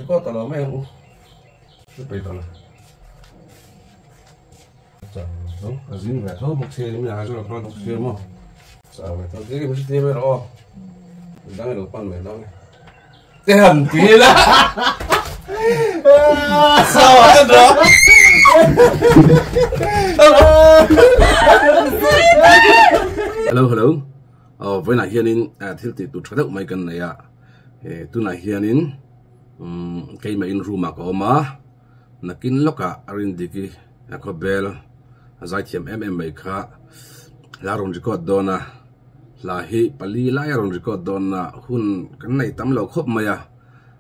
có tao lo mấy không bây giờ là đúng là dính về thôi một xe đến nhà cho là con một xe mà sao vậy tao cái một xe mới đó đang cái đồ pan mày đó cái hầm tí là sao vậy đó hello với lại hiện in thiếu thì tụt thoát mấy cái này tu này hiện in cái mà in room có mà na kin loka arin diki ko bel zai thiam mấy kha la ron record dona la hi pali la ron record dona hun kan nei tam lo khop maya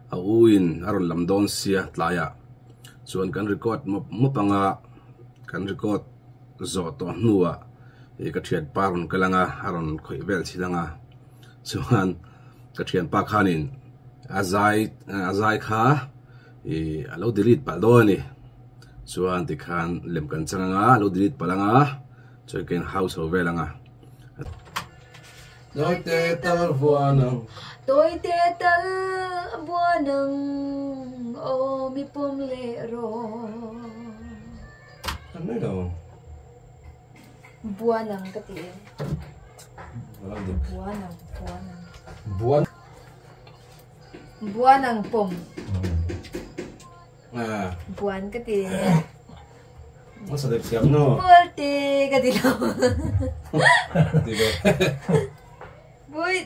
a uin aron lam don sia tlaya chuan kan record mo panga kan record zo to nuwa e ka thiat paron kalanga aron khoi bel chilanga chuan ka thian pa khanin azai kha alo delete pa do ni chuan ti khan lem kan changa alo delete palanga choi ken house ho velanga doi te tar buanang o mi pom le ro ano do buanang kati buanang pom buan kati masa dek siap no volte kati lo boy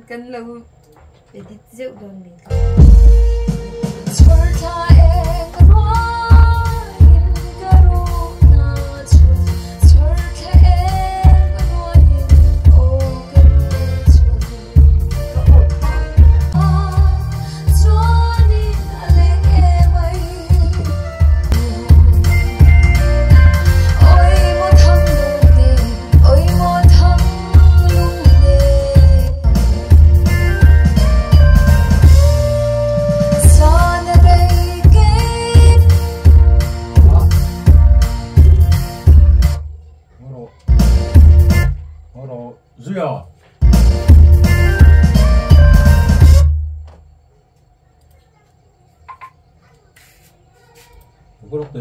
kan lo edit zeu don ni sorta e kanwain garuna chu sorta e kanwain o garu chu Johnny aleng e mai oi mo thang lu de oi mo thang lu de son dei ke Oro zuya 그렇게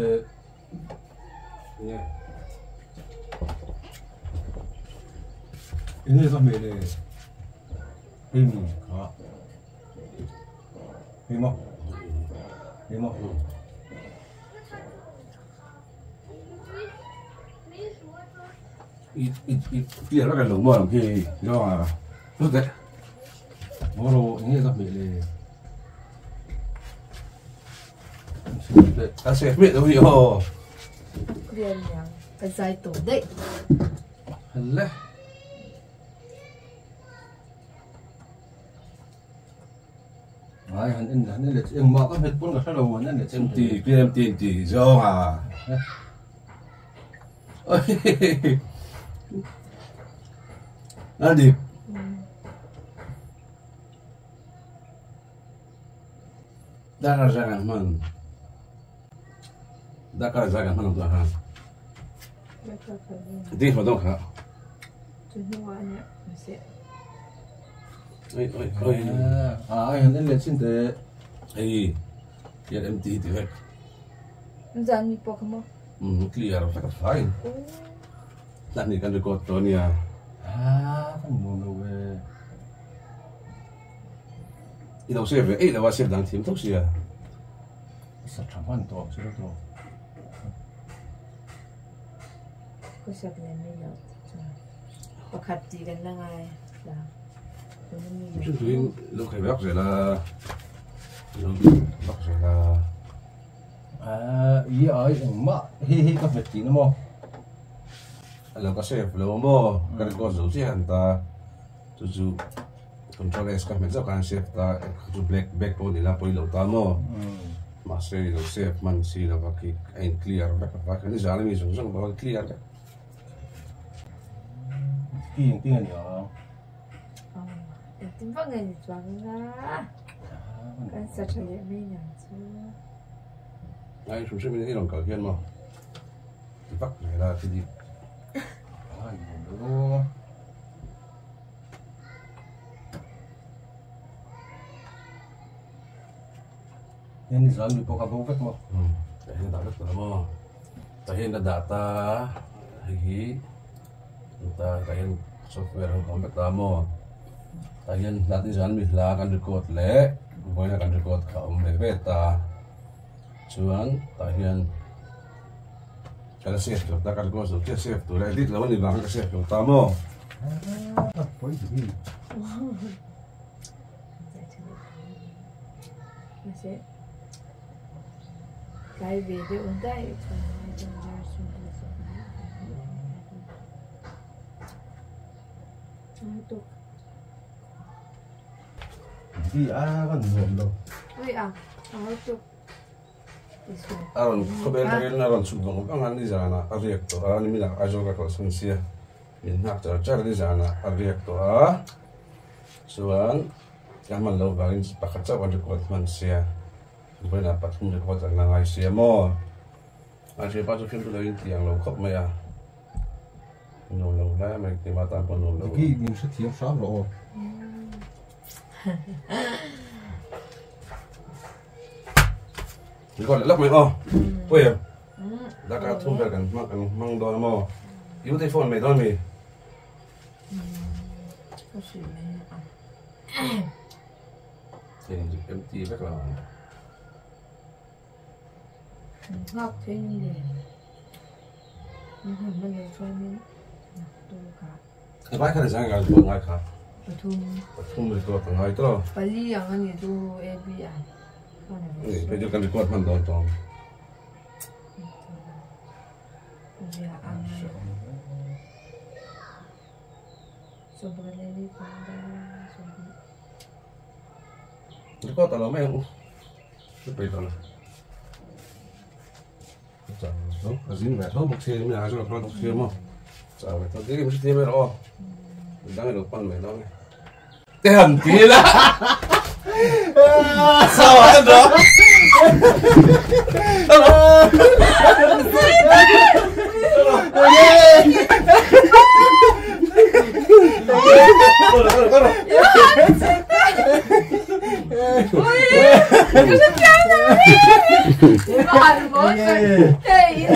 예 인내 선배네 힘이 가 힘어 kia nó cái lồng bò làm gì do tốt đấy 뭐로 인내 선배네 ta sẽ biết đâu hiểu Rian yang cái dài tổ đấy lẽ ai hắn là em mà có hết bốn cái đầu hắn là em tì kia em tiền tì do à nó đi đã ra cái mần đã ra cái mần rồi ha đi vào đâu hả ôi hắn là xin thế ấy giờ em tì thì hết Jangan mi pokemo clear phải fine đặt này cần record rồi nha không muốn về đi đâu xem về ấy là qua xem đang thím thuốc gì à sắp chẳng hoàn toàn chứ đâu có sắp lên đây rồi có khát gì gần là ngay là chúng tôi lúc khai bác rồi là bác rồi là ý ở mà hi có việc gì nữa không là có xem là mà cái có dấu gì hẳn ta chú control S các mình rất cần xem ta chú black backbone là bôi lâu ta mà xem là xem mình xí là cái anh clear và cái này giá là mình dùng xong nó clear đấy tiếng nhỏ tiếng vang ngày choáng ra cái sao trời lại mây nhàng chứ anh chúng mình thấy lòng cờ hiên mà bắt này là cái gì đó Ini selalu di poka bukit mo. Tahin dapat mo. Tahin na data lagi. Tahin software ng komputer mo. Tahin natin saan bihla kan record le. Bukan kan record ka beta. Cuman tahin kada save tu tak kan gosok ke save tu. Edit lawan di belakang save tu tamo. Pois ini. Masih kayak video udah itu itu Di kan belum dong. itu itu Aron kebetulan aron subang kan di sana ariek tu aron mina ajo ka konsensia. Minyak cara di sana ariek tu Suan Yaman lo balin sepakat sa wajib kuat manusia. Boleh dapat kekuatan ng Asia mo. Asia pa sa film tuloy yang lo kop maya. Lo la may timata po lo. Lagi yung sa tiyo sa lo. Ikaw lalak may Pwede. Daka tumper kan mang do mo. Yung phone may don mi. Kasi Jadi empty background. ngọc thế như này nhưng mà mình cho nên tôi cả Apa kan sa nga buat nga ka. betul Tum ko tang ay to. bali yang ini tuh FBI Ni medyo kan kuat man do to. ya aman sobrang ini pada sobrang Ko talo may. Super to. Jangan, azin ba? So bukse mi ajo ko bukse mo. Sabi to dili mesti timer Jangan lupa may dong. Tehan pila. Sawa do. Hey,